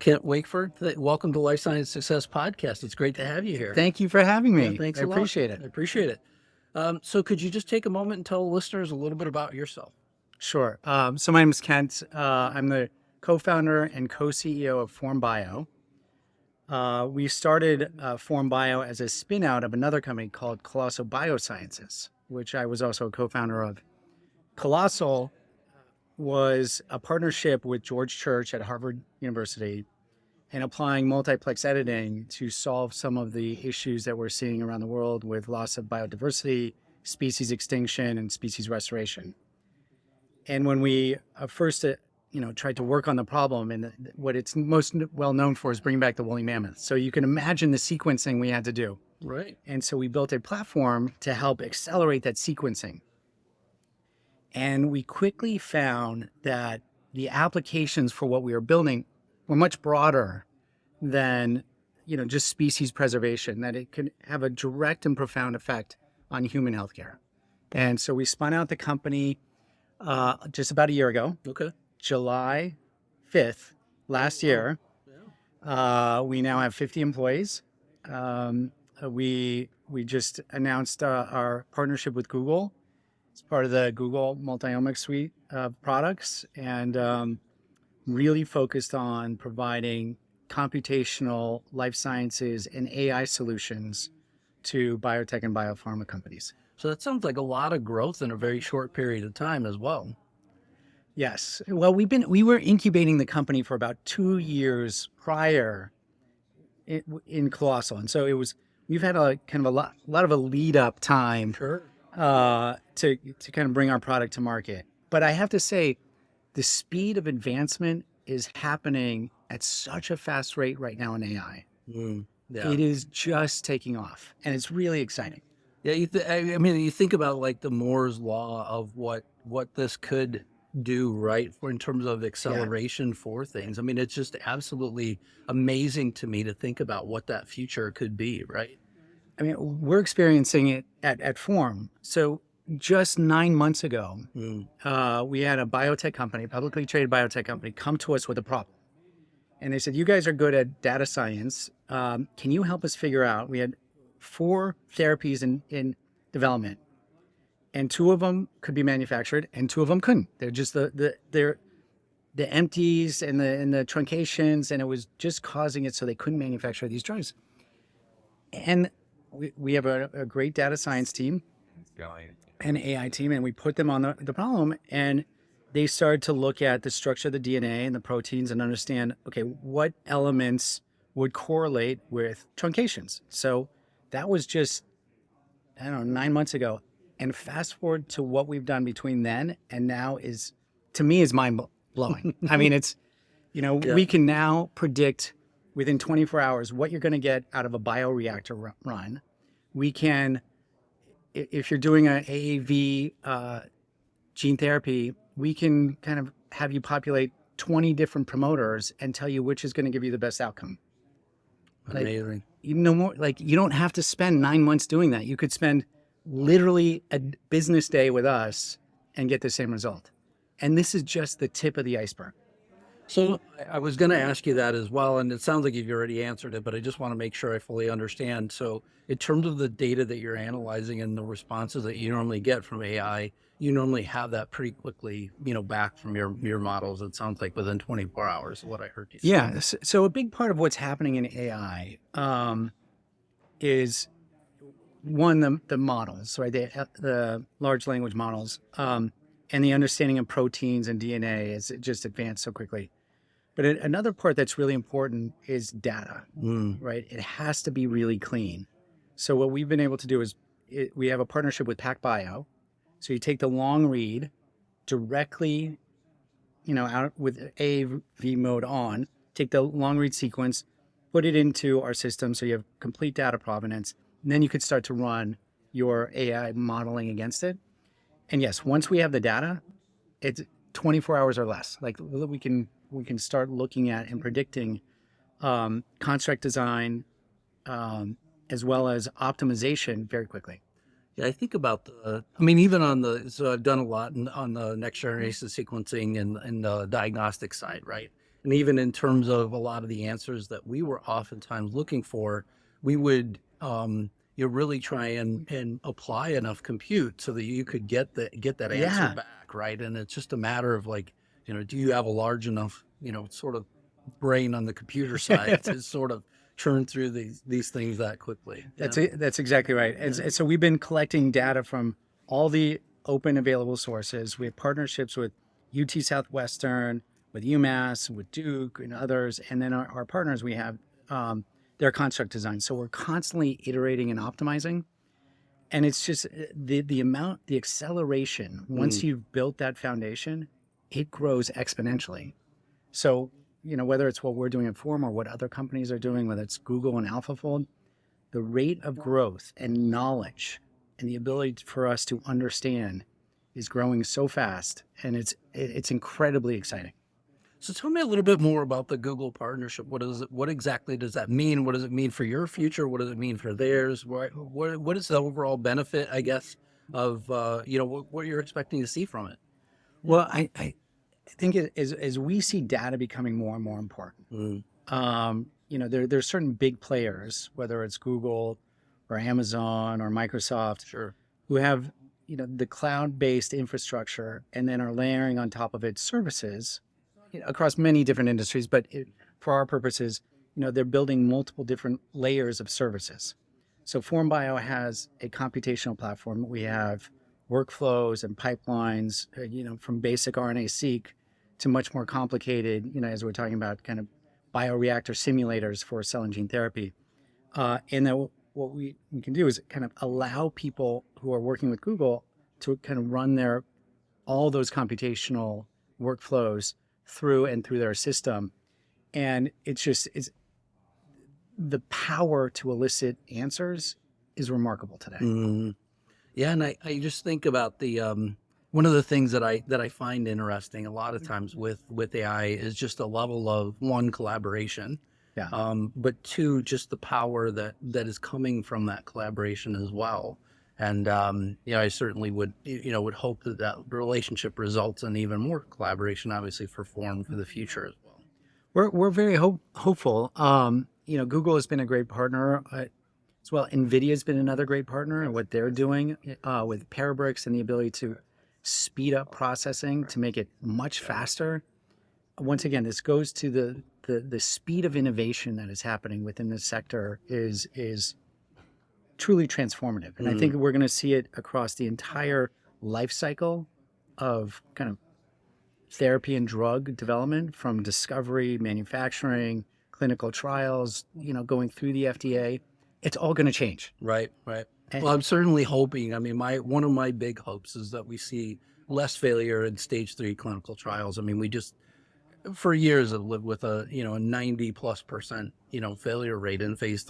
Kent Wakeford, welcome to Life Science Success Podcast. It's great to have you here. Thank you for having me. Thanks I a lot. appreciate I it. appreciate it. So could you just take a moment and tell listeners a little bit about yourself? Sure. So my name is Kent. I'm the co-founder and co-CEO of Form Bio. We started Form Bio as a spin-out of another company called Colossal Biosciences, which I was also a co-founder of. Colossal was a partnership with George Church at Harvard University and applying multiplex editing to solve some of the issues that we're seeing around the world with loss of biodiversity, species extinction, and species restoration. And when we first, tried to work on the problem, and what it's most well known for is bringing back the woolly mammoth. So you can imagine the sequencing we had to do. Right. And so we built a platform to help accelerate that sequencing. And we quickly found that the applications for what we were building were much broader than, just species preservation, that it could have a direct and profound effect on human healthcare. And so we spun out the company just about a year ago, Okay. July 5th last year. We now have 50 employees. We just announced our partnership with Google. It's part of the Google multi-omic suite of products, and really focused on providing computational life sciences and AI solutions to biotech and biopharma companies. So that sounds like a lot of growth in a very short period of time as well. Yes. Well, we were incubating the company for about 2 years prior in Colossal, and so we've had a kind of a lot of a lead up time Sure. to kind of bring our product to market. But I have to say, the speed of advancement is happening at such a fast rate right now in AI. Yeah. It is just taking off, and it's really exciting. Yeah. You think about like the Moore's law of what this could do, right? In terms of acceleration for things. I mean, it's just absolutely amazing to me to think about what that future could be, right? I mean, we're experiencing it at Form. So just 9 months ago, we had a biotech company, publicly traded biotech company, come to us with a problem. And they said, you guys are good at data science. Can you help us figure out? We had 4 therapies in development, and 2 of them could be manufactured and 2 of them couldn't. They're just the empties and the truncations, and it was just causing it so they couldn't manufacture these drugs. And we have a great data science team and AI team, and we put them on the problem, and they started to look at the structure of the DNA and the proteins and understand, okay, what elements would correlate with truncations. So that was just, 9 months ago. And fast forward to what we've done between then and now to me, is mind blowing. I mean, it's, we can now predict within 24 hours what you're going to get out of a bioreactor run. We can, if you're doing an AAV gene therapy, we can kind of have you populate 20 different promoters and tell you which is going to give you the best outcome. Amazing. You don't have to spend 9 months doing that. You could spend literally a business day with us and get the same result. And this is just the tip of the iceberg. So I was going to ask you that as well, and it sounds like you've already answered it, but I just want to make sure I fully understand. So in terms of the data that you're analyzing and the responses that you normally get from AI, you normally have that pretty quickly, back from your models. It sounds like within 24 hours, is what I heard you say. Yeah. So a big part of what's happening in AI is, one, the models, right? The large language models, and the understanding of proteins and DNA has just advanced so quickly. But another part that's really important is data, right? It has to be really clean. So what we've been able to do is we have a partnership with PacBio. So you take the long read directly, out with AAV mode on, take the long read sequence, put it into our system so you have complete data provenance, and then you could start to run your AI modeling against it. And yes, once we have the data, it's 24 hours or less. Like we can start looking at and predicting construct design as well as optimization very quickly. Yeah, I think about so I've done a lot on the next generation sequencing and the diagnostic side, right? And even in terms of a lot of the answers that we were oftentimes looking for, we would you really try and apply enough compute so that you could get that answer Yeah. back, right? And it's just a matter of like, do you have a large enough, sort of brain on the computer side to sort of churn through these things that quickly? Yeah. That's exactly right. And so we've been collecting data from all the open available sources. We have partnerships with UT Southwestern, with UMass, with Duke, and others. And then our partners, we have their construct design. So we're constantly iterating and optimizing. And it's just the acceleration, once Mm, you've built that foundation, it grows exponentially. So, whether it's what we're doing at Form or what other companies are doing, whether it's Google and AlphaFold, the rate of growth and knowledge and the ability for us to understand is growing so fast, and it's incredibly exciting. So tell me a little bit more about the Google partnership. What is it? What exactly does that mean? What does it mean for your future? What does it mean for theirs? What is the overall benefit, I guess, of what you're expecting to see from it? Yeah. Well, I think as we see data becoming more and more important, Mm, there's certain big players, whether it's Google or Amazon or Microsoft, sure. who have the cloud-based infrastructure and then are layering on top of it services across many different industries. But for our purposes, they're building multiple different layers of services. So FormBio has a computational platform. We have workflows and pipelines, from basic RNA-seq to much more complicated, as we're talking about kind of bioreactor simulators for cell and gene therapy. And then what we can do is kind of allow people who are working with Google to kind of run all those computational workflows through their system. And it's the power to elicit answers is remarkable today. Mm. Yeah, and I just think about the one of the things that I find interesting a lot of times with AI is just the level of one, collaboration, Yeah. but two, just the power that is coming from that collaboration as well. And I certainly would hope that relationship results in even more collaboration, obviously for Form for the future as well. We're very hopeful. Google has been a great partner as well. NVIDIA has been another great partner, and what they're doing with Parabricks and the ability to speed up processing to make it much faster. Once again, this goes to the speed of innovation that is happening within this sector is truly transformative. And I think we're going to see it across the entire life cycle of kind of therapy and drug development, from discovery, manufacturing, clinical trials, going through the FDA. It's all going to change. Right, right. And, Well, I'm certainly hoping. I mean, one of my big hopes is that we see less failure in stage 3 clinical trials. I mean, we just for years have lived with a 90+% failure rate in phase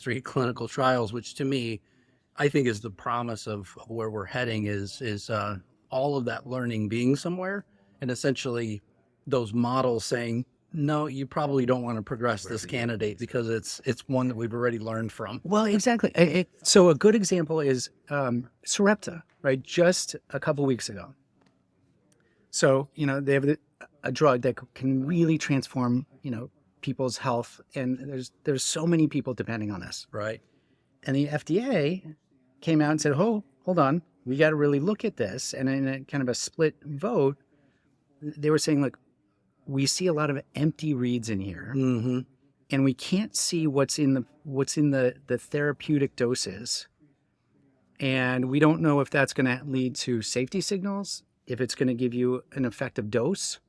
3 clinical trials, which to me, I think is the promise of where we're heading. Is all of that learning being somewhere, and essentially those models saying, no, you probably don't want to progress this candidate because it's one that we've already learned from. well, exactly. So a good example is Sarepta, right? Just a couple weeks ago. So, they have a drug that can really transform, people's health. And there's so many people depending on this. Right. And the FDA came out and said, oh, hold on, we got to really look at this. And in a kind of a split vote, they were saying, look, we see a lot of empty reads in here. Mm-hmm. And we can't see what's in the therapeutic doses. And we don't know if that's going to lead to safety signals, if it's going to give you an effective dose.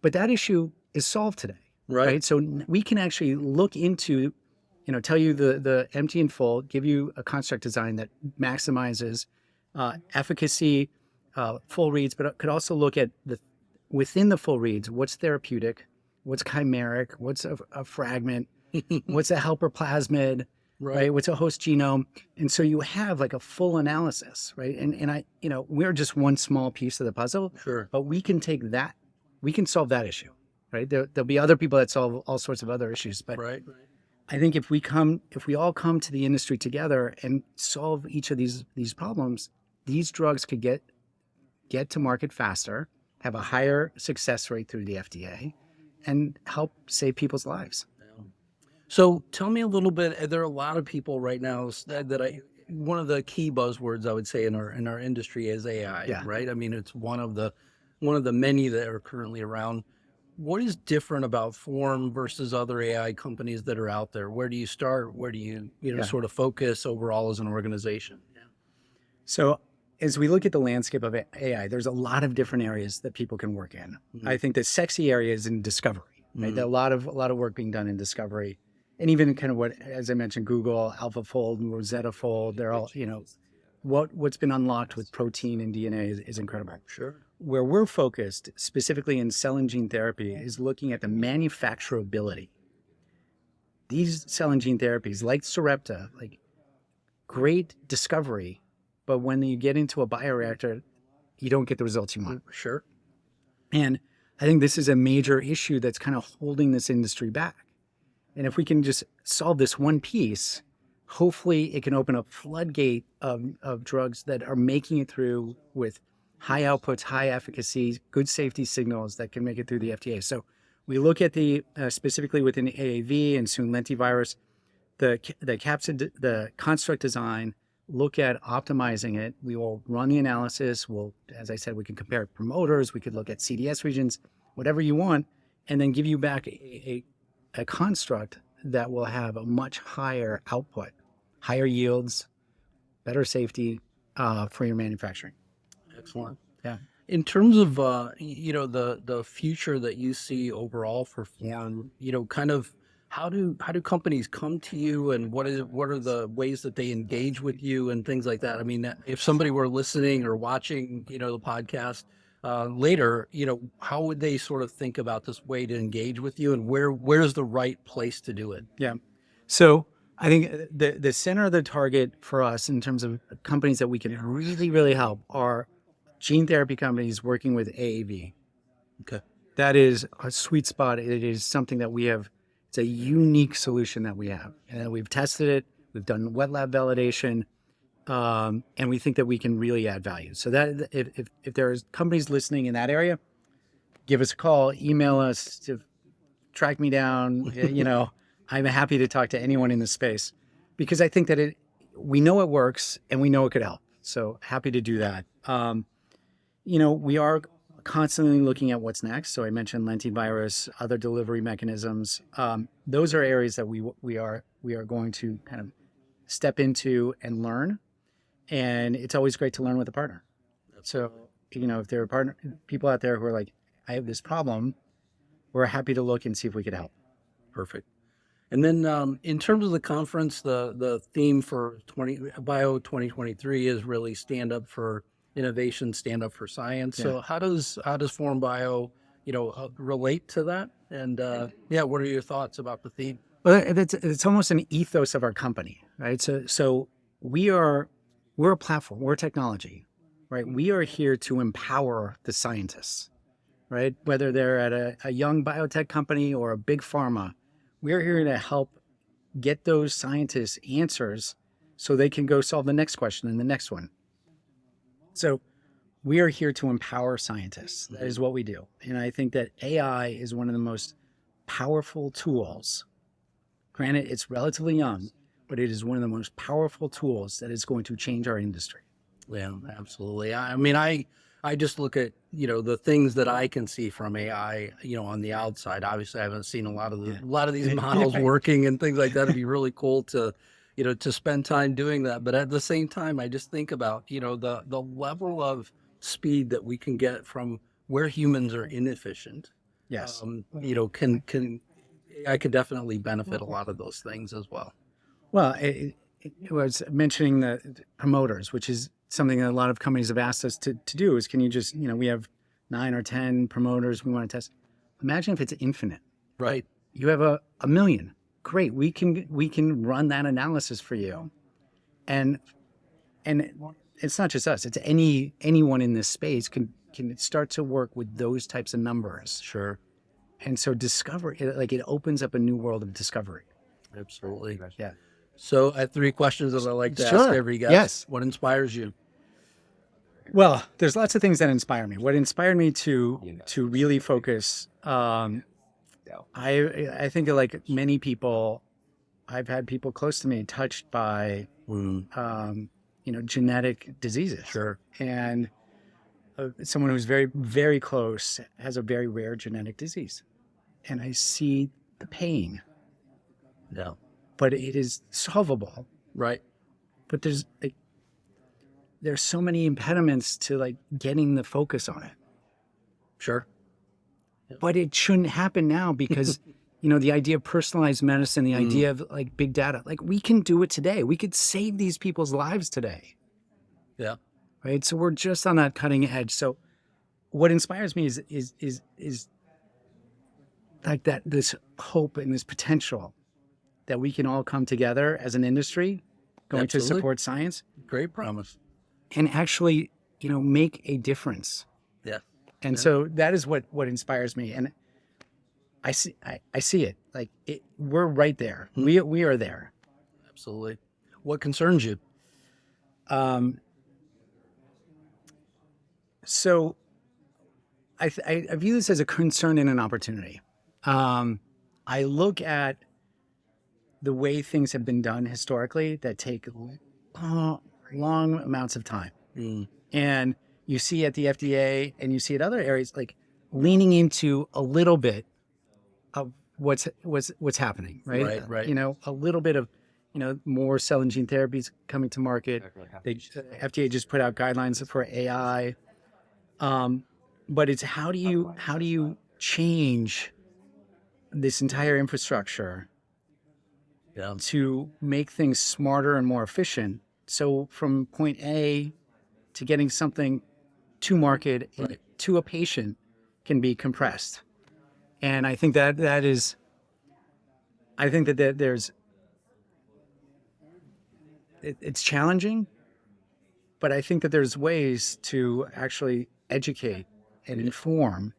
But that issue is solved today, right? So we can actually look into, tell you the empty and full, give you a construct design that maximizes efficacy, full reads, but it could also look at within the full reads, what's therapeutic, what's chimeric, what's a fragment, what's a helper plasmid, right? What's a host genome? And so you have like a full analysis, right? And we're just one small piece of the puzzle. Sure. But we can take that, we can solve that issue, right? There'll be other people that solve all sorts of other issues. But I think if we all come to the industry together and solve each of these problems, these drugs could get to market faster, have a higher success rate through the FDA, and help save people's lives. So tell me a little bit. There are a lot of people right now one of the key buzzwords I would say in our industry is AI, Yeah. right? I mean, it's one of the many that are currently around. What is different about Form versus other AI companies that are out there? Where do you start? Where do you Yeah. sort of focus overall as an organization? So as we look at the landscape of AI, there's a lot of different areas that people can work in. I think the sexy area is in discovery. Right? There are a lot of work being done in discovery, and even kind of what, as I mentioned, Google, AlphaFold, and Rosetta Fold. They're all, what's been unlocked with protein and DNA is incredible. Sure. Where we're focused specifically in cell and gene therapy is looking at the manufacturability. These cell and gene therapies, like Sarepta, like great discovery, but when you get into a bioreactor, you don't get the results you want. Sure. And I think this is a major issue that's kind of holding this industry back. And if we can just solve this one piece, hopefully it can open up floodgate of drugs that are making it through with high outputs, high efficacy, good safety signals that can make it through the FDA. So we look at the specifically within AAV and soon lentivirus, the capsid, the construct design, look at optimizing it. We will run the analysis. We'll, as I said, we can compare promoters. We could look at CDS regions, whatever you want, and then give you back a construct that will have a much higher output, higher yields, better safety for your manufacturing. Excellent. Yeah. In terms of the future that you see overall for Form, kind of how do companies come to you, and what are the ways that they engage with you and things like that? I mean, if somebody were listening or watching, the podcast later, how would they sort of think about this way to engage with you, and where's the right place to do it? Yeah. So I think the center of the target for us in terms of companies that we can really, really help are gene therapy companies working with AAV. Okay. That is a sweet spot. It is something that we have. It's a unique solution that we have, and we've tested it. We've done wet lab validation, and we think that we can really add value. So that if there's companies listening in that area, give us a call, email us, to track me down. I'm happy to talk to anyone in this space, because I think that we know it works and we know it could help. So happy to do that. We are constantly looking at what's next. So I mentioned lentivirus, other delivery mechanisms. Those are areas that we are going to kind of step into and learn. And it's always great to learn with a partner. So, if there are people out there who are like, I have this problem, we're happy to look and see if we could help. Perfect. And then in terms of the conference, the theme for Bio 2023 is really stand up for innovation, stand up for science. Yeah. So how does Form Bio, relate to that? And what are your thoughts about the theme? Well, it's almost an ethos of our company, right? So we're a platform, we're a technology, right? We are here to empower the scientists, right? Whether they're at a young biotech company or a big pharma, we're here to help get those scientists answers so they can go solve the next question and the next one. So we are here to empower scientists. That is what we do. And I think that AI is one of the most powerful tools. Granted, it's relatively young, but it is one of the most powerful tools that is going to change our industry. Yeah, absolutely. I mean, I just look at, the things that I can see from AI, on the outside. Obviously, I haven't seen a lot of these models working and things like that. It'd be really cool to spend time doing that. But at the same time, I just think about, the level of speed that we can get from where humans are inefficient. Yes. I could definitely benefit a lot of those things as well. Well, it was mentioning the promoters, which is something that a lot of companies have asked us to do, is can you just, we have 9 or 10 promoters we want to test. Imagine if it's infinite. Right. You have a million. Great. We can run that analysis for you. And it's not just us. It's anyone in this space can start to work with those types of numbers. Sure. And so discovery, it opens up a new world of discovery. Absolutely. Yeah. So I have 3 questions that I like to ask every guest. Yes. What inspires you? Well, there's lots of things that inspire me. What inspired me to really focus, I think that like many people, I've had people close to me touched by genetic diseases. Sure. And someone who's very, very close has a very rare genetic disease. And I see the pain, Yeah. but it is solvable. Right. But there's so many impediments to like getting the focus on it. Sure. But it shouldn't happen now because, the idea of personalized medicine, the idea of like big data, like we can do it today. We could save these people's lives today. Yeah. Right. So we're just on that cutting edge. So what inspires me is like this hope and this potential that we can all come together as an industry going to Absolutely. support science Great promise. and actually, make a difference. Yeah. And so that is what inspires me. And I see it. Like we're right there. We are there. Absolutely. What concerns you? So I view this as a concern and an opportunity. I look at the way things have been done historically that take long amounts of time. And you see at the FDA and you see at other areas, like leaning into a little bit of what's happening, right? Right. A little bit of, more cell and gene therapies coming to market. FDA just put out guidelines for AI. But it's how do you change this entire infrastructure to make things smarter and more efficient? So from point A to getting something to market to a patient can be compressed. And I think that there's, it's challenging, but I think that there's ways to actually educate and inform.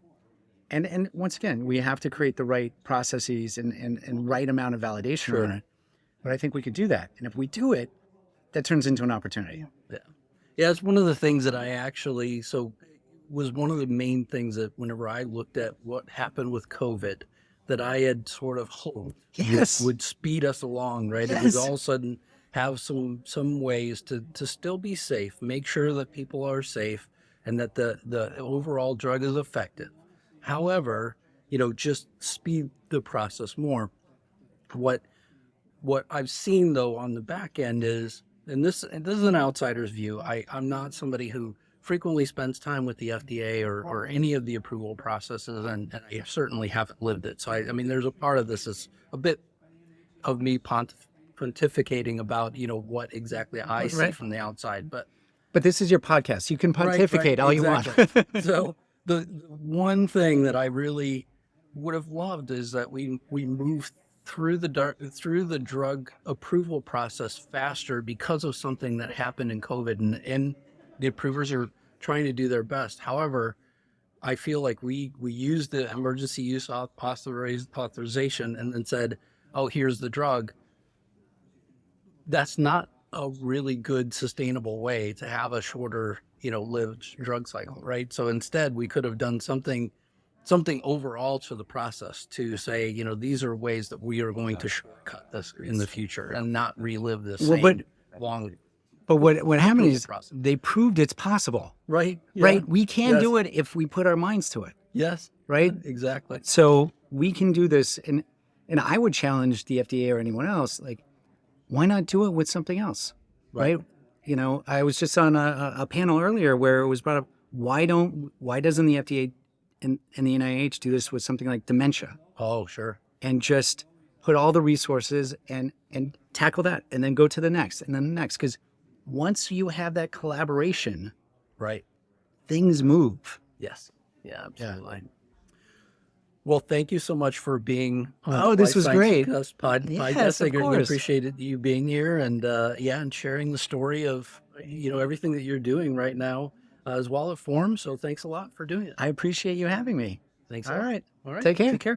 And once again, we have to create the right processes and right amount of validation on it. But I think we could do that. And if we do it, that turns into an opportunity. Yeah. Yeah, it's one of the things that was one of the main things that whenever I looked at what happened with COVID, that I had sort of hoped would speed us along, right? It would all of a sudden have some ways to still be safe, make sure that people are safe and that the overall drug is effective. However, just speed the process more. What I've seen though on the back end is, and this is an outsider's view. I'm not somebody who frequently spends time with the FDA or any of the approval processes, and I certainly haven't lived it. So I mean, there's a part of this is a bit of me pontificating about what exactly I see from the outside. But this is your podcast. You can pontificate all you want. So the one thing that I really would have loved is that we moved through the drug approval process faster because of something that happened in COVID, and the approvers are trying to do their best. However, I feel like we used the emergency use authorization and then said, oh, here's the drug. That's not a really good sustainable way to have a shorter lived drug cycle, right? So instead we could have done something overall to the process to say, these are ways that we are going to shortcut this in the future and not relive this long. But what happened is they proved it's possible. Right. Yeah. Right. We can do it if we put our minds to it. Yes. Right. Exactly. So we can do this. And I would challenge the FDA or anyone else, like, why not do it with something else? Right. I was just on a panel earlier where it was brought up, why doesn't the FDA and the NIH do this with something like dementia? Oh, sure. And just put all the resources and tackle that and then go to the next and then the next. Because once you have that collaboration, right, things move. Yes. Yeah, absolutely. Yeah. Well, thank you so much for being on this was great. Podcast. I appreciated you being here and and sharing the story of everything that you're doing right now as well at Form. So thanks a lot for doing it. I appreciate you having me. Thanks. All right. All right. Take care. Take care.